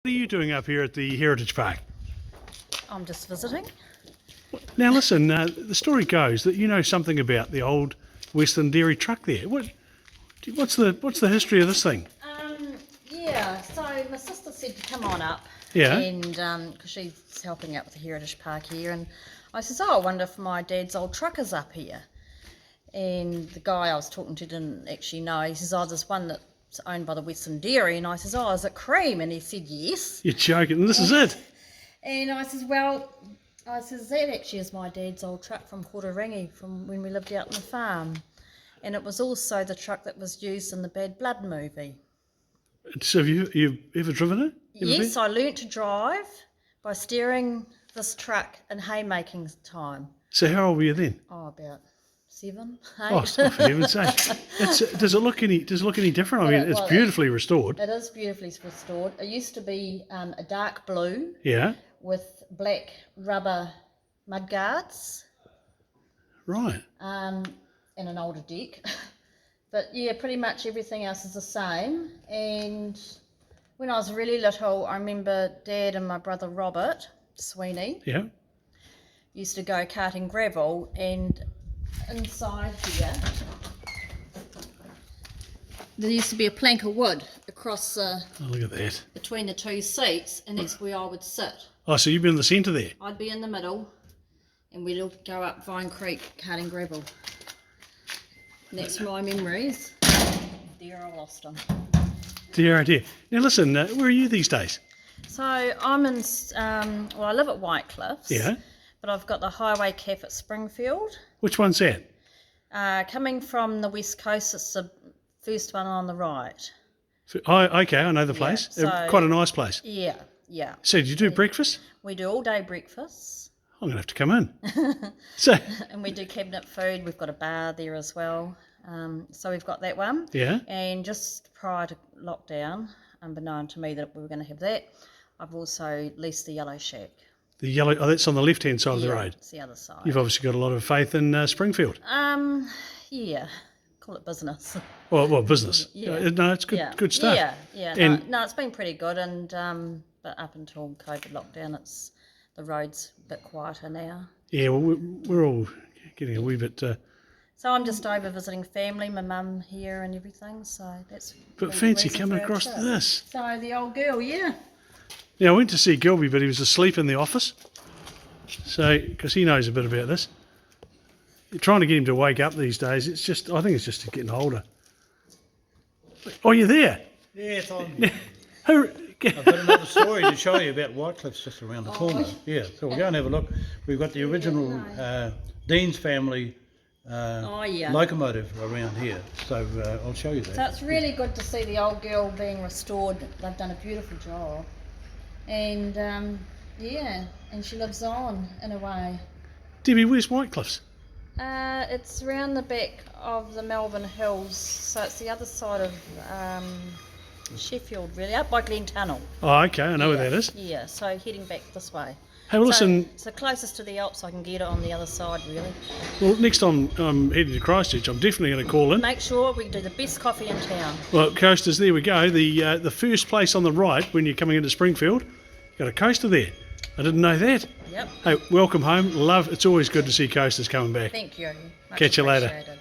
What are you doing up here at the Heritage Park? I'm just visiting. Now listen, the story goes that you know something about the old Western Dairy truck there. What's the history of this thing? Yeah, so my sister said to come on up. Yeah. And because she's helping out with the Heritage Park here, and I says, oh, I wonder if my dad's old truck is up here. And the guy I was talking to didn't actually know. He says, oh, there's one that's owned by the Western Dairy. And I says, oh, is it cream? And he said, yes. You're joking. This is it. And I says, well, that actually is my dad's old truck from Hotorangi, from when we lived out on the farm. And it was also the truck that was used in the Bad Blood movie. So have you ever driven it? Yes, I learnt to drive by steering this truck in haymaking time. So how old were you then? Oh, about 7, 8. Oh, for heaven's sake. Does it look any different? I mean, it's beautifully restored. It is beautifully restored. It used to be a dark blue. Yeah. With black rubber mudguards. Right. And an older deck. But yeah, pretty much everything else is the same. And when I was really little, I remember Dad and my brother Robert Sweeney used to go carting gravel, and inside here there used to be a plank of wood across look at that. between the two seats, and that's where I would sit. Oh, so you've been in the centre there? I'd be in the middle, and we'd all go up Vine Creek carting gravel. And that's my memories. There I lost them. Dear, oh dear. Now listen, where are you these days? So I'm in, well, I live at Whitecliffs. Yeah. But I've got the Highway Cafe at Springfield. Which one's that? Coming from the west coast, it's the first one on the right. Oh, okay, I know the place. so- Quite a nice place. Yeah, yeah. So, do you do breakfast? We do all day breakfasts. I'm going to have to come in. So, And we do cabinet food. We've got a bar there as well. So we've got that one. yeah. And just prior to lockdown, unbeknown to me that we were going to have that, I've also leased the Yellow Shack. The yellow, that's on the left-hand side of the road. It's the other side. You've obviously got a lot of faith in Springfield. Yeah, call it business. Well, business. Yeah. No, it's good, good stuff. Yeah. And No, it's been pretty good, and but up until COVID lockdown, the road's a bit quieter now. yeah, well, we're all getting a wee bit. So I'm just over visiting family, my mum here and everything. So that's. But the fancy reason coming for our across trip. to this. So the old girl, yeah. Now I went to see Gilby, but he was asleep in the office. So, because he knows a bit about this. You're trying to get him to wake up these days. I think it's just getting older. Oh, you're there. Yeah, it's on. Who- I've got another story to show you about Whitecliffs just around the corner. Yeah, so we'll go and have a look. We've got the original Dean's family locomotive around here, so I'll show you that. So it's really good to see the old girl being restored. They've done a beautiful job, and and she lives on in a way. Debbie, where's Whitecliffs? It's around the back of the Melbourne Hills, so it's the other side of Sheffield, really, up by Glen Tunnel. Oh, okay, I know where that is. Yeah, so heading back this way. Hey, well, listen, So closest to the Alps I can get it on the other side, really. well, next time I'm heading to Christchurch, I'm definitely going to call in. Make sure we do the best coffee in town. Well, coasters, there we go. The first place on the right when you're coming into Springfield, got a coaster there. I didn't know that. Yep. Hey, welcome home. It's always good to see coasters coming back. Thank you. Much Catch you later. appreciated.